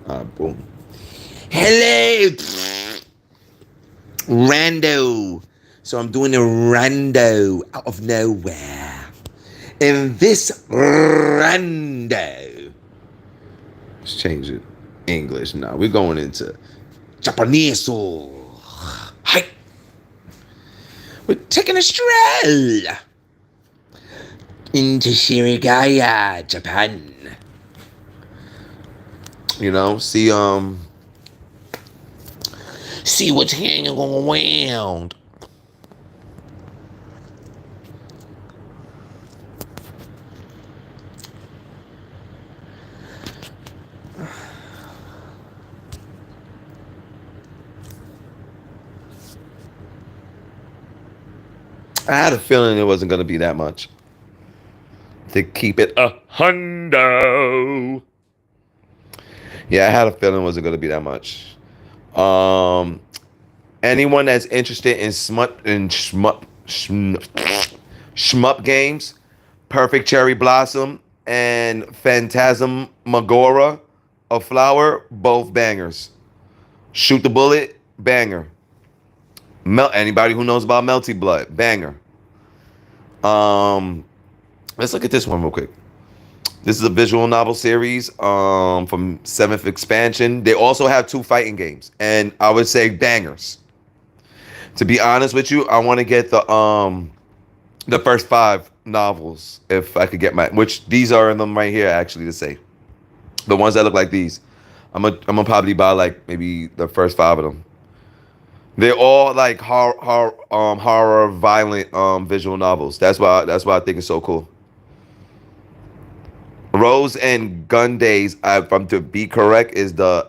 Boom. Hello, rando. So I'm doing a rando out of nowhere. In this rando, let's change it. English now. We're going into Japanese. Hi. We're taking a stroll into surugaya, Japan. You know, see what's hanging around. I had a feeling it wasn't going to be that much. To keep it a hundo. Yeah, I had a feeling it wasn't going to be that much. Um, Anyone that's interested in shmup games, Perfect Cherry Blossom and Phantasmagoria of Flower, both bangers. Shoot the Bullet, banger. Anybody who knows about Melty Blood, banger. Um, let's look at this one real quick. This is a visual novel series from Seventh Expansion. They also have two fighting games, and I would say bangers. To be honest with you, I want to get the first five novels if I could get which these are in them right here actually to say. The ones that look like these. I'm gonna probably buy like maybe the first five of them. They're all like horror violent visual novels. That's why I think it's so cool. Rose and Gun Days, if I'm to be correct, is the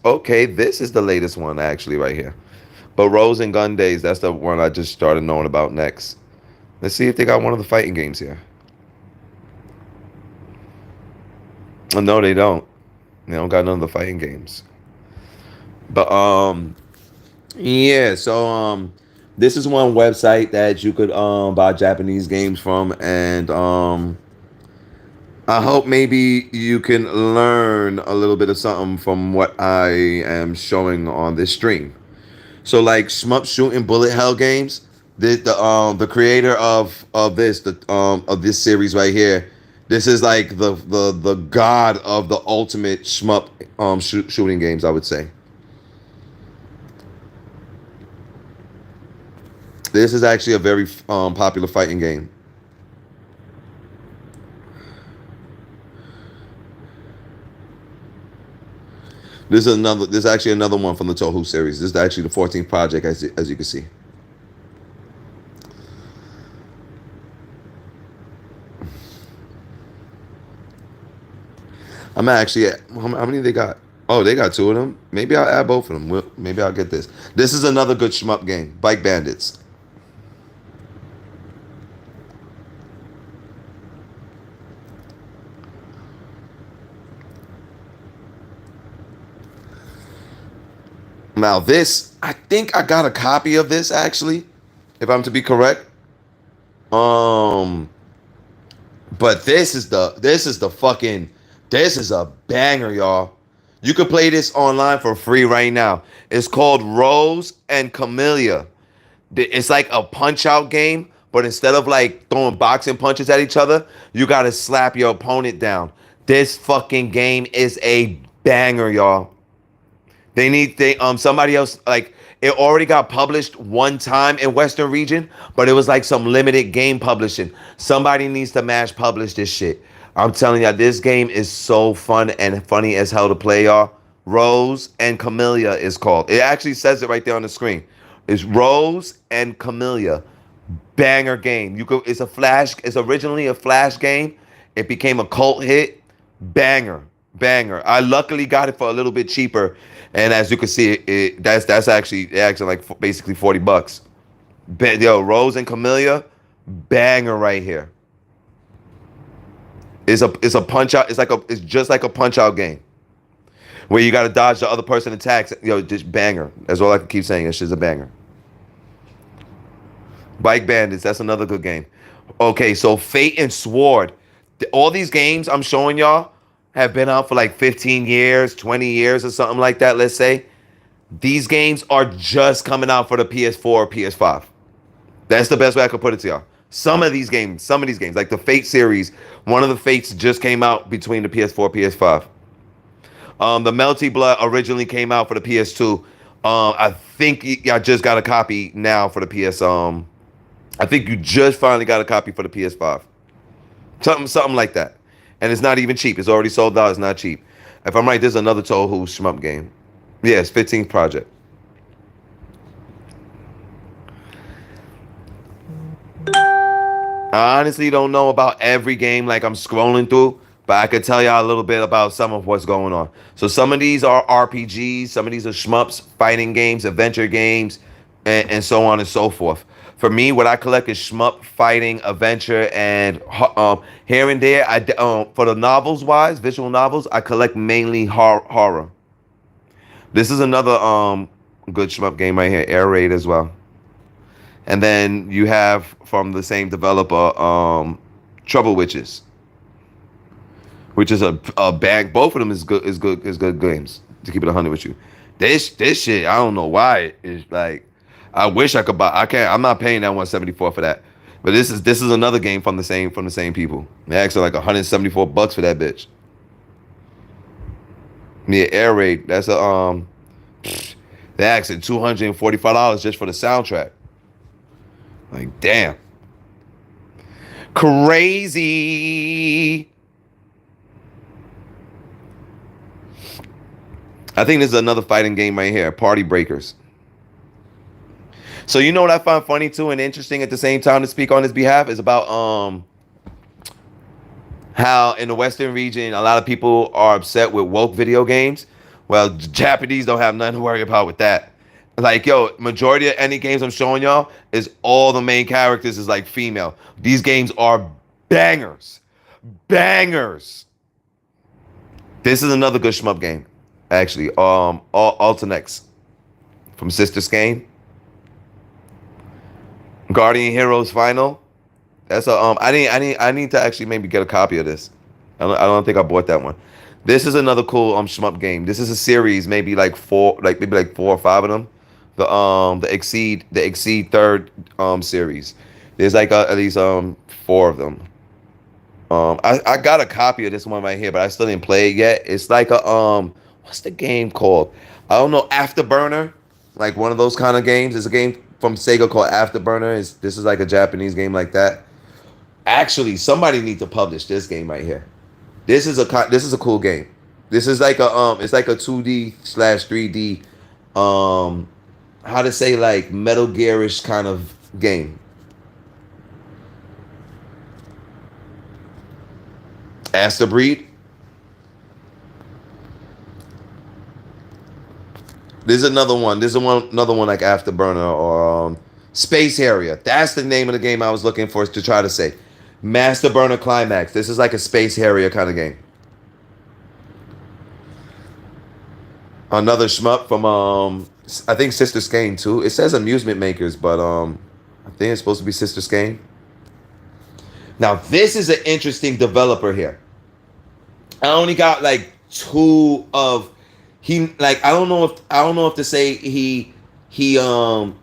okay, this is the latest one actually right here. But Rose and Gun Days, that's the one I just started knowing about next. Let's see if they got one of the fighting games here. No, they don't. They don't got none of the fighting games. But yeah, so this is one website that you could buy Japanese games from, and I hope maybe you can learn a little bit of something from what I am showing on this stream. So like shmup shooting bullet hell games, the creator of this series right here, this is like the god of the ultimate shmup shooting games, I would say. This is actually a very popular fighting game. This is actually another one from the Toho series. This is actually the 14th project, as you can see. I'm actually at how many they got? Oh, they got two of them. Maybe I'll add both of them. Maybe I'll get this. This is another good shmup game. Bike Bandits. Now this, I think I got a copy of this actually, if I'm to be correct. Um, but this is a banger, y'all. You can play this online for free right now. It's called Rose and Camellia. It's like a punch out game, but instead of like throwing boxing punches at each other, you gotta slap your opponent down. This fucking game is a banger, y'all. They somebody else, like, it already got published one time in Western region, but it was like some limited game publishing. Somebody needs to mash publish this shit. I'm telling y'all, this game is so fun and funny as hell to play, y'all. Rose and Camellia is called. It actually says it right there on the screen. It's Rose and Camellia. Banger game. It's originally a flash game. It became a cult hit. Banger. I luckily got it for a little bit cheaper, and as you can see, that's actually like basically $40. Yo, Rose and Camellia, banger right here. It's a punch out. It's just like a punch out game where you got to dodge the other person attacks. Yo, just banger. That's all I can keep saying. It's just a banger. Bike Bandits, that's another good game. Okay, so Fate and Sword. All these games I'm showing y'all, have been out for like 15 years, 20 years or something like that, let's say, these games are just coming out for the PS4 or PS5. That's the best way I could put it to y'all. Some of these games, like the Fate series, one of the Fates just came out between the PS4 PS5. The Melty Blood originally came out for the PS2. I think I just got a copy now for the PS. I think you just finally got a copy for the PS5. Something like that. And it's not even cheap. It's already sold out. It's not cheap. If I'm right, there's another Toho shmup game. Yeah, it's 15th Project. I honestly don't know about every game like I'm scrolling through, but I could tell y'all a little bit about some of what's going on. So some of these are RPGs, some of these are shmups, fighting games, adventure games, and so on and so forth. For me, what I collect is shmup, fighting, adventure, and here and there. For the novels wise, visual novels, I collect mainly horror. This is another good shmup game right here, Air Raid as well. And then you have from the same developer, Trouble Witches, which is a bag. Both of them is good games. To keep it 100 with you, this shit I don't know why it's like. I wish I could buy. I can't. I'm not paying that 174 for that. But this is another game from the same people. They actually like $174 for that bitch. Yeah, Air Raid. That's a They actually $245 just for the soundtrack. Like damn, crazy. I think this is another fighting game right here, Party Breakers. So you know what I find funny too and interesting at the same time to speak on his behalf is about how in the Western region a lot of people are upset with woke video games. Well, Japanese don't have nothing to worry about with that. Like yo, majority of any games I'm showing y'all is all the main characters is like female. These games are bangers, bangers. This is another good shmup game, actually. Alternex from Sister Skane. Guardian Heroes Final. That's a I need to actually maybe get a copy of this. I don't think I bought that one. This is another cool shmup game. This is a series, maybe like four or five of them. The Exceed third series. There's like at least four of them. I got a copy of this one right here, but I still didn't play it yet. It's like a what's the game called? I don't know, Afterburner, like one of those kind of games. There's a game from Sega called Afterburner. This is like a Japanese game like that. Actually, somebody needs to publish this game right here. This is a cool game. This is like a it's like a 2D slash 3D how to say like Metal Gearish kind of game. Aster Breed. There's another one. There's another one like Afterburner or Space Harrier. That's the name of the game I was looking for to try to say. Master Burner Climax. This is like a Space Harrier kind of game. Another shmup from I think Sister Skane too. It says Amusement Makers, but I think it's supposed to be Sister Skane. Now this is an interesting developer here. I only got like two of he like I don't know if to say he all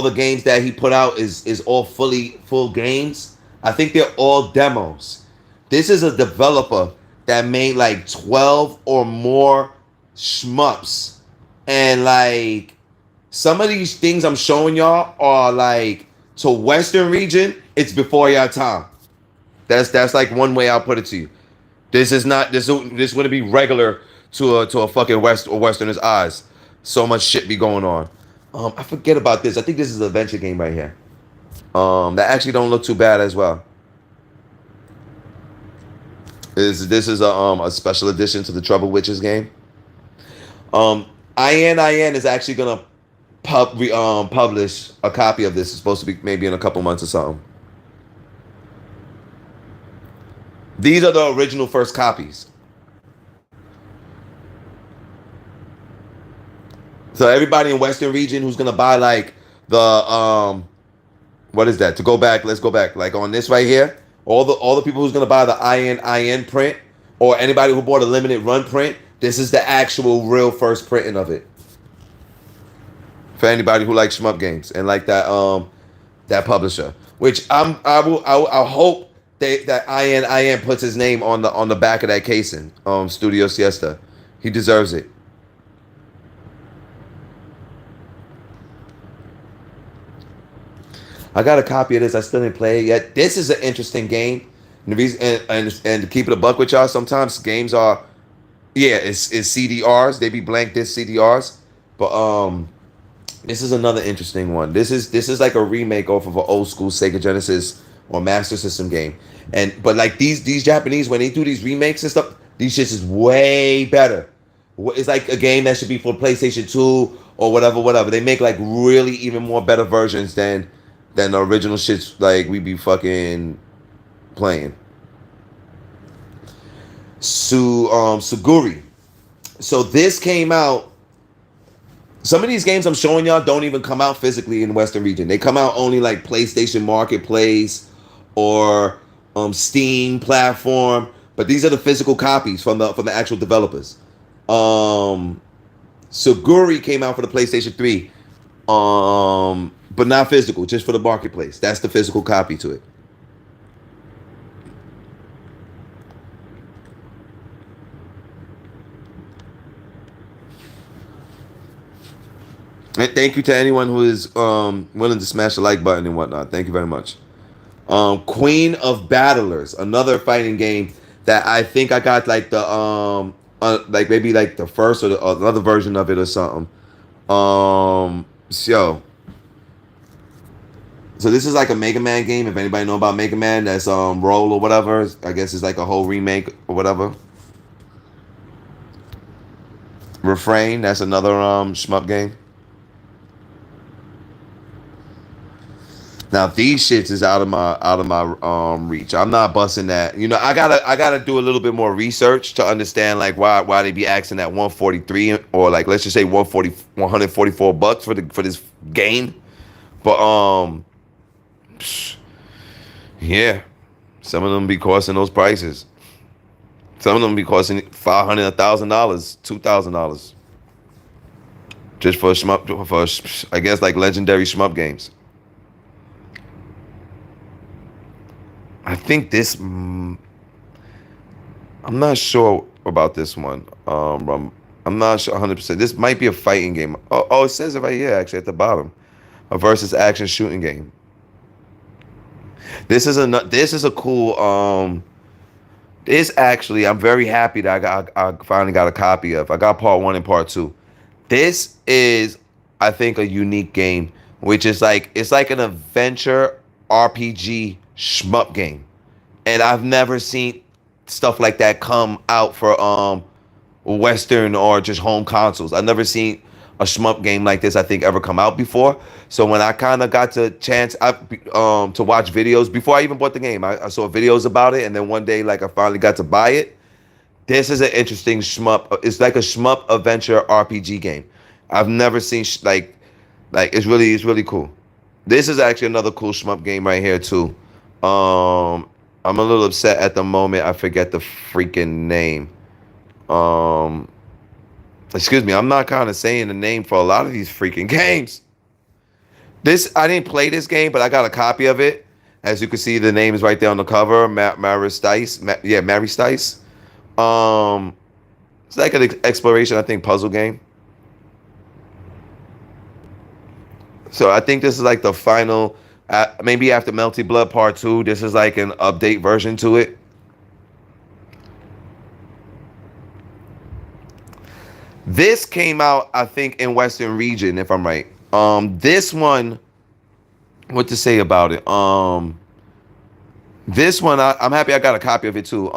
the games that he put out is all full games. I think they're all demos. This is a developer that made like 12 or more shmups. And like some of these things I'm showing y'all are like to Western region, it's before your time. That's like one way I'll put it to you. This is not this wouldn't be regular to a fucking Westerner's eyes. So much shit be going on. I forget about this. I think this is an adventure game right here. That actually don't look too bad as well. This is a special edition to the Trouble Witches game. IN is actually gonna publish a copy of this. It's supposed to be maybe in a couple months or something. These are the original first copies. So everybody in Western region who's gonna buy like the what is that? To go back, let's go back. Like on this right here, all the people who's gonna buy the IN print or anybody who bought a limited run print, this is the actual real first printing of it. For anybody who likes shmup games and like that publisher, which I hope that IN puts his name on the back of that casing. Studio Siesta, he deserves it. I got a copy of this. I still didn't play it yet. This is an interesting game. And the reason and to keep it a buck with y'all, sometimes games are it's CDRs. They be blank disc CDRs, but this is another interesting one. This is like a remake off of an old school Sega Genesis or Master System game. And but like these Japanese, when they do these remakes and stuff, these shits is way better. It's like a game that should be for PlayStation 2 or whatever. They make like really even more better versions than the original shits like we be fucking playing. Suguri. So this came out. Some of these games I'm showing y'all don't even come out physically in the Western region. They come out only like PlayStation Marketplace or Steam platform. But these are the physical copies from the actual developers. Suguri came out for the PlayStation 3, but not physical, just for the marketplace. That's the physical copy to it. And thank you to anyone who is willing to smash the like button and whatnot. Thank you very much. Queen of Battlers, another fighting game that I think I got like the like maybe like the first or another version of it or something. So this is like a Mega Man game. If anybody know about Mega Man, that's Roll or whatever. I guess it's like a whole remake or whatever. Refrain, that's another shmup game. Now these shits is out of my reach. I'm not busting that. You know, I gotta do a little bit more research to understand like why they be asking that 143 or like let's just say 144 bucks for this game. But yeah, some of them be costing those prices. Some of them be costing $500, $1,000, $2,000 just for shmup for I guess like legendary shmup games. I think this. I'm not sure about this one. I'm not sure 100%. This might be a fighting game. Oh, it says it right here actually at the bottom. A versus action shooting game. This is a cool. This actually, I'm very happy that I finally got a copy of. I got part 1 and part 2. This is, I think, a unique game, which is like it's like an adventure RPG shmup game, and I've never seen stuff like that come out for Western or just home consoles. I've never seen a shmup game like this I think ever come out before. So when I kind of got the chance to watch videos before I even bought the game, I saw videos about it, and then one day like I finally got to buy it. This is an interesting shmup. It's like a shmup adventure RPG game. I've never seen like it's really cool. This is actually another cool shmup game right here too. I'm a little upset at the moment. I forget the freaking name. Um, Excuse me. I'm not kind of saying the name for a lot of these freaking games. This I didn't play this game, but I got a copy of it. As you can see, the name is right there on the cover. Mary Stice. Mary Stice. It's like an exploration, I think, puzzle game. So I think this is like the final. Maybe after Melty Blood Part 2, this is like an update version to it. This came out, I think, in Western region, if I'm right. This one, what to say about it? This one, I'm happy I got a copy of it too.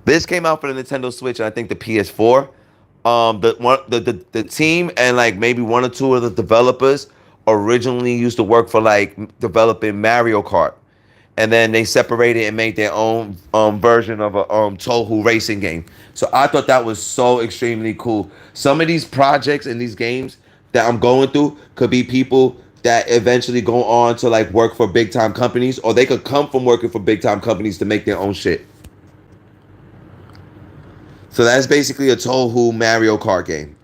This came out for the Nintendo Switch and I think the PS4. The team and like maybe one or two of the developers originally used to work for like developing Mario Kart, and then they separated and made their own version of a Toho racing game. So I thought that was so extremely cool. Some of these projects and these games that I'm going through could be people that eventually go on to like work for big time companies, or they could come from working for big time companies to make their own shit. So that's basically a Toho Mario Kart game.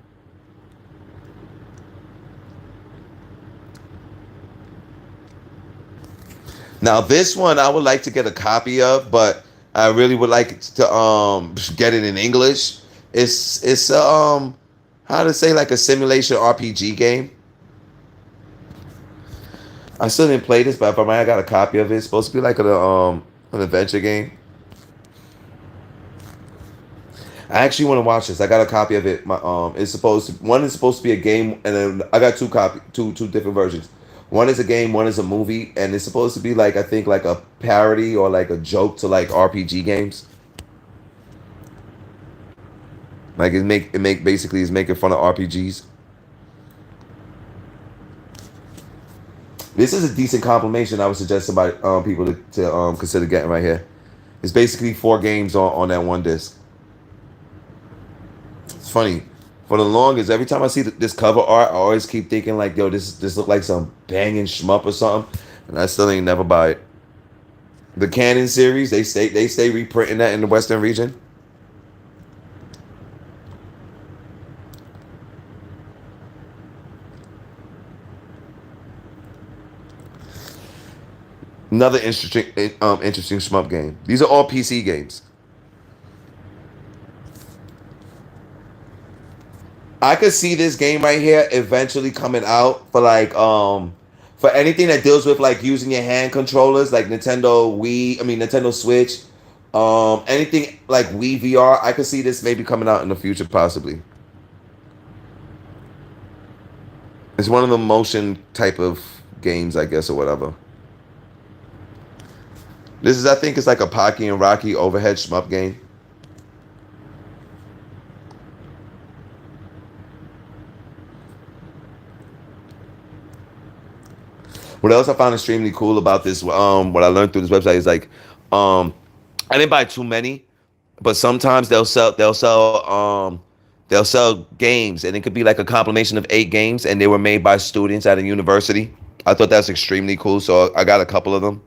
Now this one I would like to get a copy of, but I really would like to get it in English. It's how to say, like a simulation RPG game. I still didn't play this, but if I got a copy of it. It's supposed to be like an adventure game. I actually want to watch this. I got a copy of it. My it's supposed to, one is supposed to be a game, and then I got two different versions. One is a game, one is a movie, and it's supposed to be like, I think, like a parody or like a joke to like RPG games. Like it make basically is making fun of RPGs. This is a decent compilation. I would suggest somebody people to consider getting right here. It's basically four games on that one disc. It's funny. For the longest, every time I see this cover art, I always keep thinking like, yo, this look like some banging shmup or something, and I still ain't never buy it. The Canon series, they stay reprinting that in the Western region. Another interesting shmup game. These are all PC games. I could see this game right here eventually coming out for anything that deals with like using your hand controllers, like Nintendo Switch, anything like Wii VR. I could see this maybe coming out in the future, possibly. It's one of the motion type of games, I guess, or whatever. This is, I think, it's like a Pocky and Rocky overhead shmup game. What else I found extremely cool about this, what I learned through this website is like, um, I didn't buy too many, but sometimes they'll sell games, and it could be like a compilation of 8 games, and they were made by students at a university. I thought that's extremely cool, so I got a couple of them.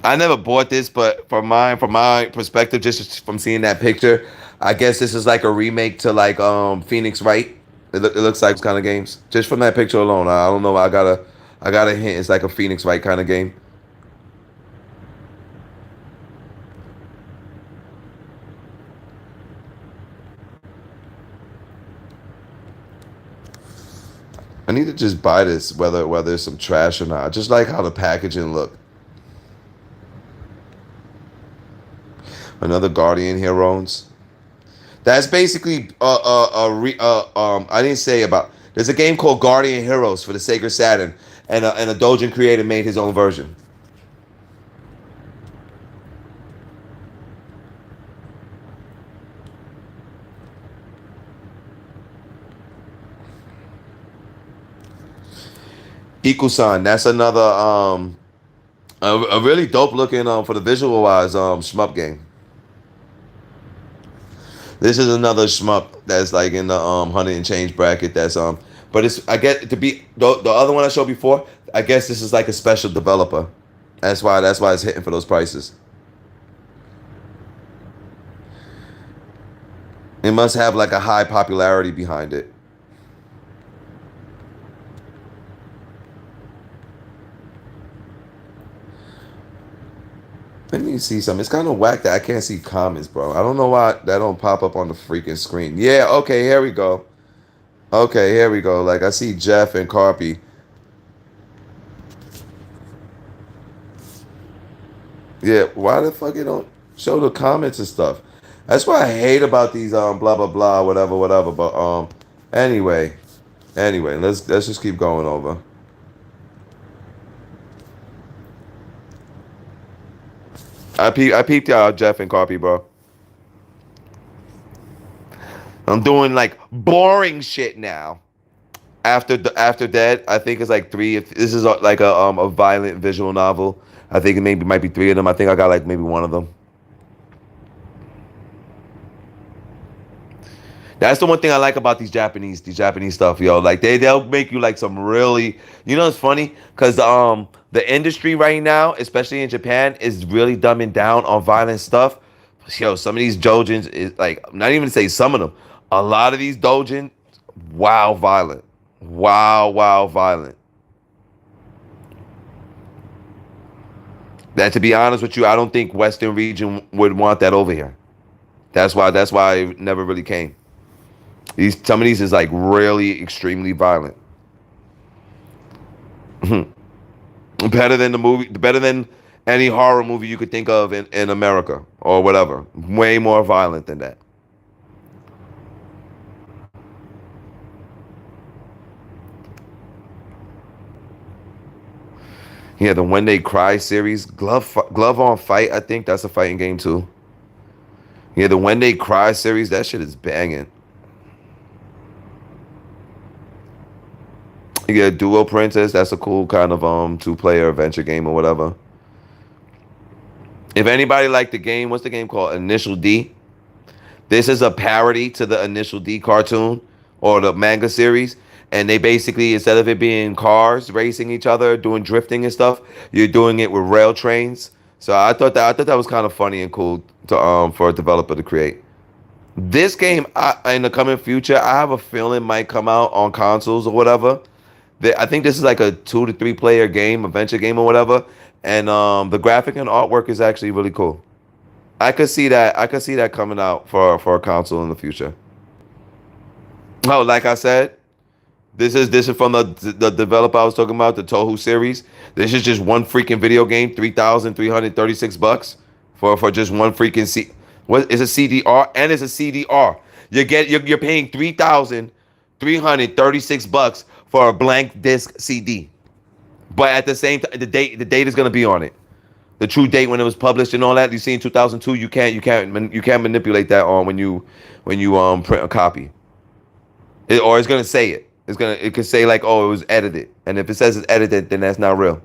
I never bought this, but from my perspective, just from seeing that picture, I guess this is like a remake to like Phoenix Wright. It looks like kind of games. Just from that picture alone, I don't know. I got a hint. It's like a Phoenix Wright kind of game. I need to just buy this, whether it's some trash or not. I just like how the packaging look. Another Guardian Heroes. That's basically I didn't say about. There's a game called Guardian Heroes for the Sega Saturn, and a Dojin creator made his own version. Ikusan. That's another a really dope looking for the visual wise shmup game. This is another shmup that's like in the hundred and change bracket. But it's, I get to be the other one I showed before. I guess this is like a special developer. That's why it's hitting for those prices. It must have like a high popularity behind it. Let me see something. It's kind of whack that I can't see comments, bro. I don't know why that don't pop up on the freaking screen. Yeah, okay, here we go. Okay, here we go. Like I see Jeff and Carpy. Yeah, why the fuck it don't show the comments and stuff? That's what I hate about these blah blah blah whatever whatever. But anyway, let's just keep going over. I peeped out Jeff and Carpy, bro. I'm doing like boring shit now. After that, I think it's like three. This is like a violent visual novel. I think it maybe might be three of them. I think I got like maybe one of them. That's the one thing I like about these Japanese stuff, yo. Like they'll make you like some really, you know, it's funny because the industry right now, especially in Japan, is really dumbing down on violent stuff. Yo, some of these dojins is like not even to say some of them, a lot of these dojin, wow, violent, wow, violent. That to be honest with you, I don't think Western region would want that over here. That's why it never really came. These some of these is like really extremely violent. Better than the movie, better than any horror movie you could think of in America or whatever. Way more violent than that. Yeah, the When They Cry series, Glove on Fight. I think that's a fighting game too. Yeah, the When They Cry series, that shit is banging. Yeah, Duo Princess, that's a cool kind of two-player adventure game or whatever. If anybody liked the game, what's the game called? Initial D. This is a parody to the Initial D cartoon or the manga series. And they basically, instead of it being cars racing each other, doing drifting and stuff, you're doing it with rail trains. So I thought that was kind of funny and cool to for a developer to create. This game in the coming future, I have a feeling might come out on consoles or whatever. I think this is like a 2 to 3 player game, adventure game or whatever. And the graphic and artwork is actually really cool. I could see that. I could see that coming out for a console in the future. Oh, like I said, this is from the developer I was talking about, the Toho series. This is just one freaking video game, $3,336 for just one freaking C. What is a CDR and it's a CDR. You're paying $3,336 for a blank disc CD. But at the same time, the date is gonna be on it. The true date when it was published and all that. You see in 2002, you can't manipulate that on when you print a copy. Or it's gonna say it. It could say like, oh, it was edited, and if it says it's edited, then that's not real.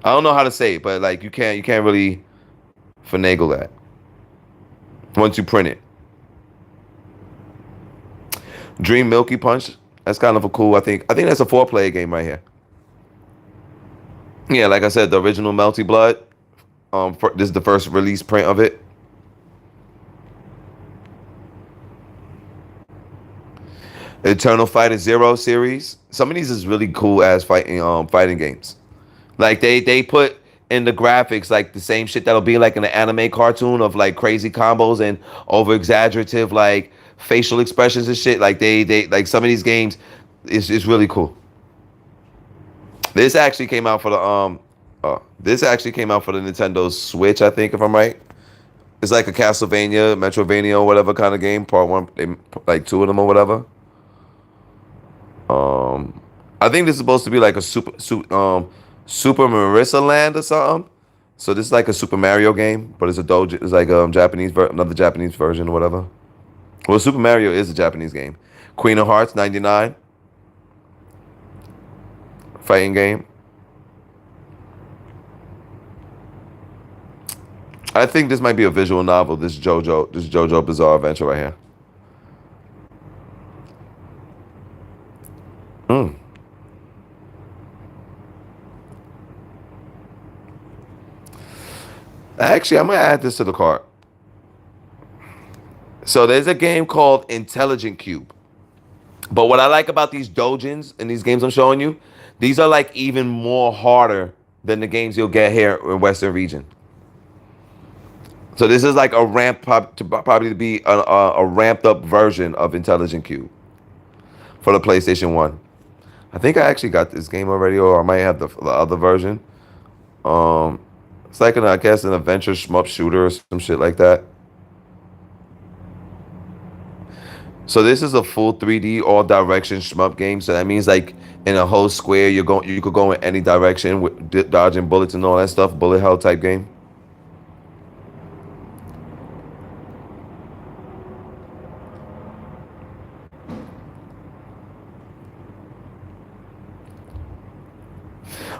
I don't know how to say it, but like you can't really finagle that once you print it. Dream Milky Punch. That's kind of a cool. I think that's a 4 player game right here. Yeah, like I said, the original Melty Blood. This is the first release print of it. Eternal Fighter Zero series. Some of these is really cool ass fighting games. Like they put in the graphics like the same shit that'll be like in an anime cartoon of like crazy combos and over exaggerative like facial expressions and shit. Like they like some of these games is really cool. This actually came out for the this actually came out for the Nintendo Switch, I think, if I'm right. It's like a Castlevania, Metrovania, or whatever kind of game. Part one, like two of them or whatever. Um, I think this is supposed to be like a Super Marissa Land or something. So this is like a Super Mario game, but it's a dojo. It's like another Japanese version or whatever. Well, Super Mario is a Japanese game. Queen of Hearts '99 fighting game. I think this might be a visual novel. This JoJo Bizarre Adventure right here. Mm. Actually, I'm gonna add this to the cart. So there's a game called Intelligent Cube. But what I like about these dojins and these games I'm showing you, these are like even more harder than the games you'll get here in Western region. So this is like a probably be a ramped up version of Intelligent Cube for the PlayStation One. I think I actually got this game already, or I might have the other version. Um, it's like I guess an adventure shmup shooter or some shit like that. So this is a full 3D all direction shmup game. So that means like in a whole square, you could go in any direction with dodging bullets and all that stuff. Bullet hell type game.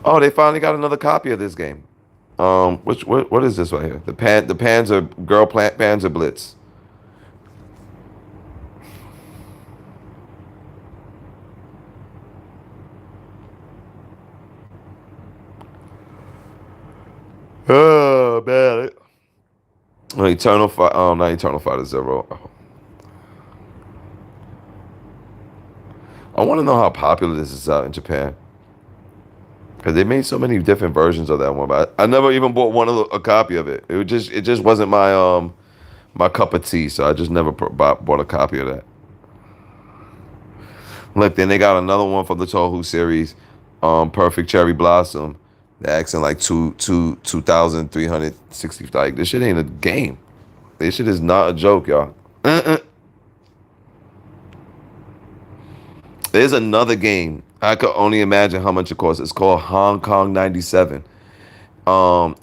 Oh, they finally got another copy of this game. Which what is this right here? The Panzer Girl Plant Panzer Blitz. Oh man. Oh, Eternal Fight. Oh, not Eternal Fighter Zero. I want to know how popular this is out in Japan because they made so many different versions of that one. But I never even bought a copy of it. It just wasn't my cup of tea. So I just never bought a copy of that. Look, then they got another one from the Tohu series, Perfect Cherry Blossom. They're asking like 2,360. Like this shit ain't a game. This shit is not a joke, y'all. There's another game. I could only imagine how much it costs. It's called Hong Kong 97.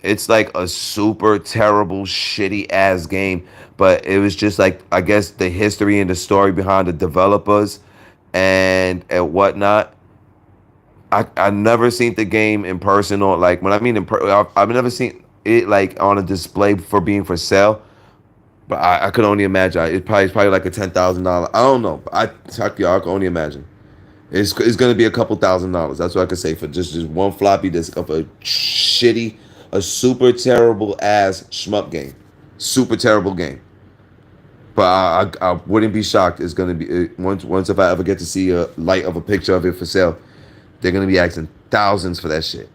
It's like a super terrible, shitty ass game, but it was just like I guess the history and the story behind the developers and whatnot. I never seen the game in person or like when I mean I've never seen it like on a display for being for sale. But I could only imagine it's probably like a $10,000. I don't know. Y'all, I can only imagine. It's gonna be a couple $1,000s. That's what I could say for just one floppy disk of a super terrible ass shmup game, super terrible game. But I wouldn't be shocked. It's gonna be once if I ever get to see a light of a picture of it for sale, they're gonna be asking thousands for that shit.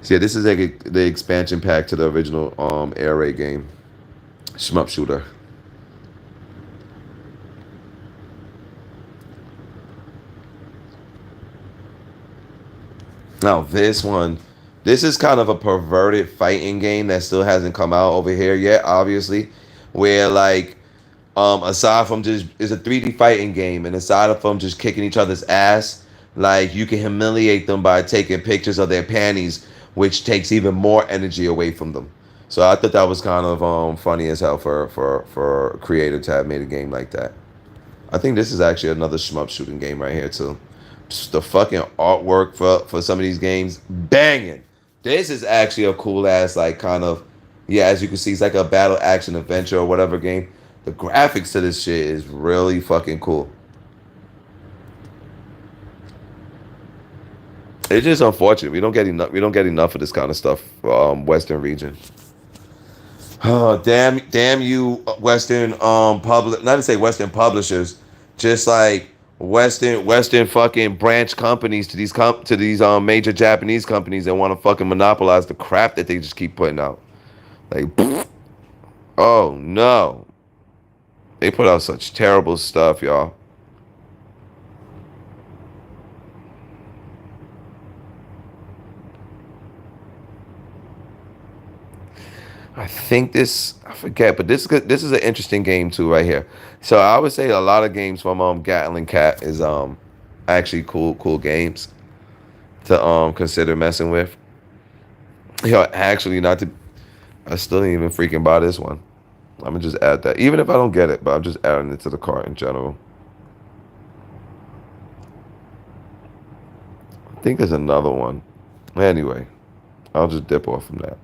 So yeah, this is like the expansion pack to the original Air Raid game, shmup shooter. Now this is kind of a perverted fighting game that still hasn't come out over here yet, obviously. Where like aside from just it's a 3D fighting game, and aside from just kicking each other's ass, like you can humiliate them by taking pictures of their panties, which takes even more energy away from them. So I thought that was kind of funny as hell for a creator to have made a game like that. I think this is actually another shmup shooting game right here too. Just the fucking artwork for some of these games, banging. This is actually a cool ass like kind of yeah, as you can see, it's like a battle action adventure or whatever game. The graphics to this shit is really fucking cool. It's just unfortunate we don't get enough of this kind of stuff Western region. Oh damn you Western public not to say Western publishers, just like Western fucking branch companies to these major Japanese companies that want to fucking monopolize the crap that they just keep putting out. Like oh no. They put out such terrible stuff, y'all. I think I forget, but this is an interesting game too right here. So I would say a lot of games from Gatling Cat is actually cool games to consider messing with. Yo, actually not to I still didn't even freaking buy this one. I'm gonna just add that. Even if I don't get it, but I'm just adding it to the cart in general. I think there's another one. Anyway, I'll just dip off from that.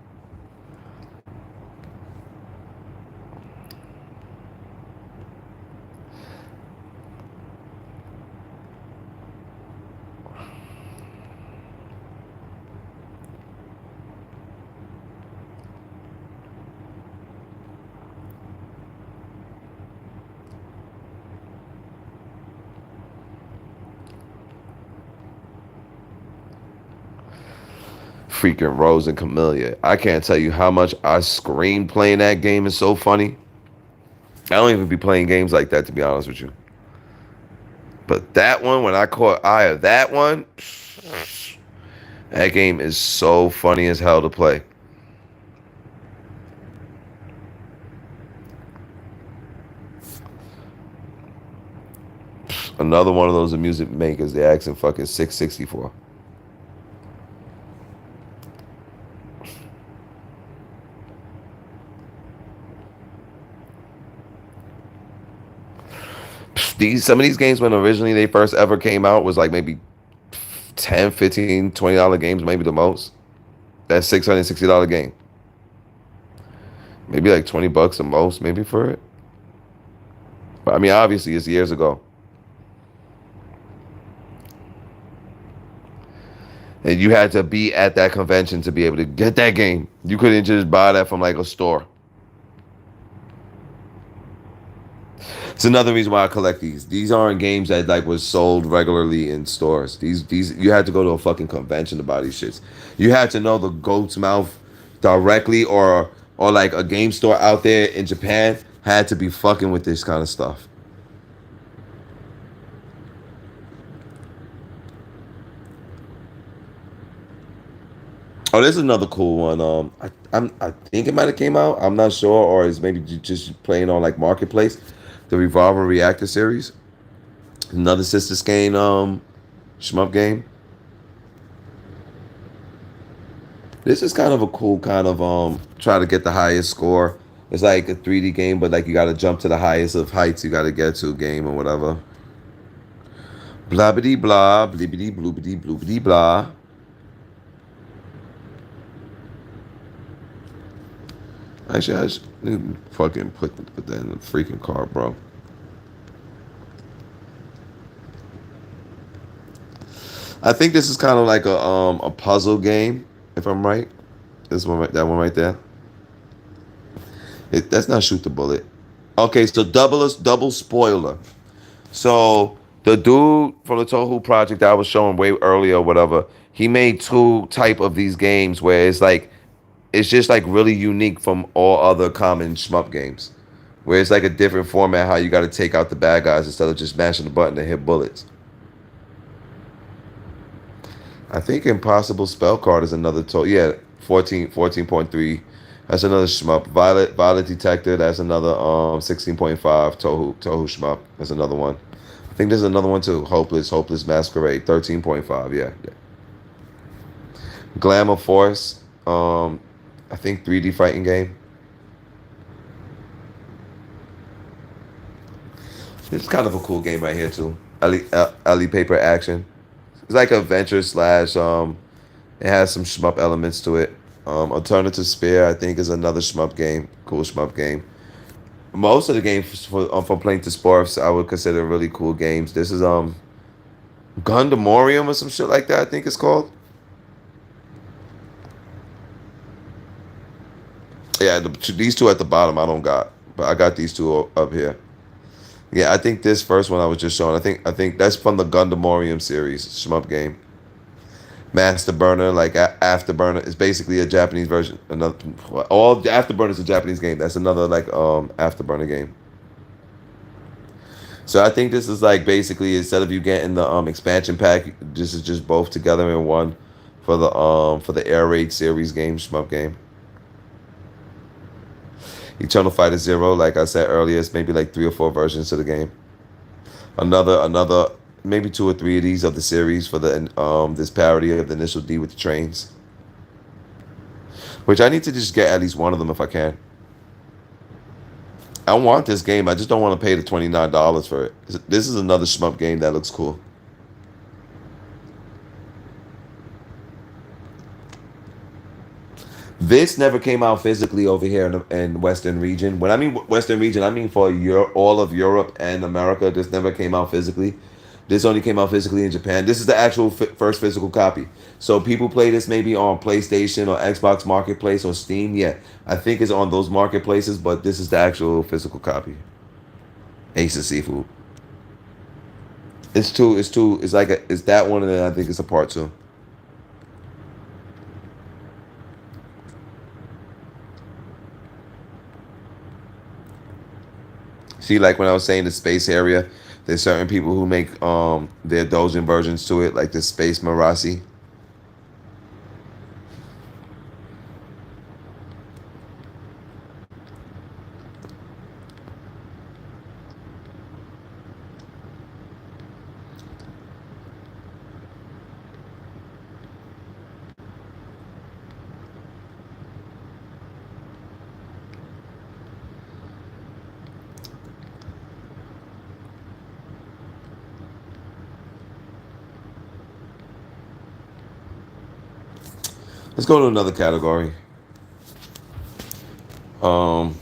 Freaking Rose and Camellia. I can't tell you how much I screamed playing that game. It's so funny. I don't even be playing games like that to be honest with you. But that one, when I caught eye of that one, that game is so funny as hell to play. Another one of those music makers they asking fucking 660 for. these some of these games when originally they first ever came out was like maybe 10, 15, $20 games, maybe the most. That's $660 game. Maybe like $20 the most, maybe for it. But I mean, obviously, it's years ago, and you had to be at that convention to be able to get that game. You couldn't just buy that from like a store. It's another reason why I collect these. These aren't games that like was sold regularly in stores. These you had to go to a fucking convention to buy these shits. You had to know the goat's mouth directly, or like a game store out there in Japan had to be fucking with this kind of stuff. Oh, this is another cool one. I think it might have came out. I'm not sure, or is maybe just playing on like marketplace. The Revolver Reactor series, another Sister Skane shmup game. This is kind of a cool kind of try to get the highest score. It's like a 3D game, but like you got to jump to the highest of heights you got to get to a game or whatever. Blah bitty blah, blibbity bloobity bloobity blah. Actually, I should fucking put that in the freaking car, bro. I think this is kind of like a puzzle game, if I'm right. This one, that one right there. That's not shoot the bullet. Okay, so double spoiler. So the dude from the Toho project that I was showing way earlier, or whatever, he made two type of these games where it's just like really unique from all other common shmup games, where it's like a different format how you got to take out the bad guys instead of just mashing the button to hit bullets. I think Impossible Spell Card is another yeah, 14.3. That's another shmup. Violet Detector, that's another 16.5 Toho shmup. That's another one. I think there's another one too. Hopeless Masquerade, 13.5. Yeah, yeah. Glamour Force, I think 3D fighting game. It's kind of a cool game right here too. Ellie Paper Action. It's like adventure slash it has some shmup elements to it. Alternative Sphere, I think, is another shmup game. Cool shmup game. Most of the games for playing to sports, I would consider really cool games. This is Gundamorium or some shit like that. I think it's called. Yeah, these two at the bottom I don't got, but I got these two up here. Yeah, I think this first one I was just showing. I think that's from the Gundamorium series shmup game. Master Burner, like Afterburner, is basically a Japanese version. Another all Afterburner is a Japanese game. That's another like Afterburner game. So I think this is like basically instead of you getting the expansion pack, this is just both together in one for the Air Raid series game, shmup game. Eternal Fighter Zero, like I said earlier, it's maybe like 3 or 4 versions of the game. Another maybe 2 or 3 of these of the series for the this parody of the Initial D with the trains. Which I need to just get at least one of them if I can. I want this game. I just don't want to pay the $29 for it. This is another shmup game that looks cool. This never came out physically over here in Western region. When I mean Western region, I mean for all of Europe and America. This never came out physically. This only came out physically in Japan. This is the actual first physical copy. So people play this maybe on PlayStation or Xbox Marketplace or Steam. Yeah, I think it's on those marketplaces, but this is the actual physical copy. Ace of Seafood. It's two. It's two. It's like it's that one, and then I think it's a part two. See, like when I was saying the space area, there's certain people who make their Dojin versions to it, like the Space Marasi. Let's go to another category. Um,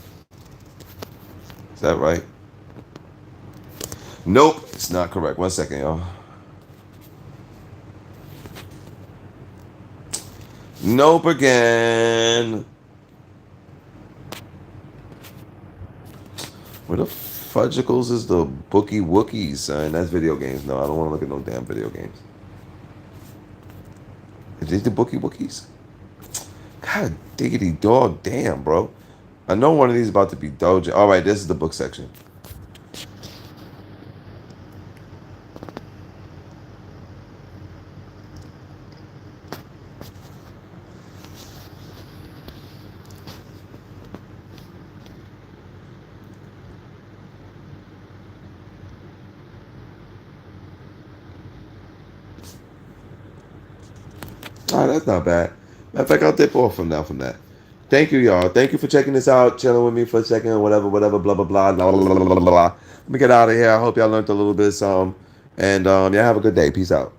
is that right? Nope, it's not correct. 1 second, y'all. Nope again. Where the fudgicles is the bookie wookies, son? That's video games. No, I don't want to look at no damn video games. Is these the bookie wookies? God diggity dog damn, bro. I know one of these is about to be Doja. All right, this is the book section. All right, that's not bad. Matter of fact, I'll dip off from now from that. Thank you, y'all. Thank you for checking this out, chilling with me for a second, whatever, whatever, blah, blah, blah, blah, blah, blah, blah, blah. Let me get out of here. I hope y'all learned a little bit of something. And yeah, have a good day. Peace out.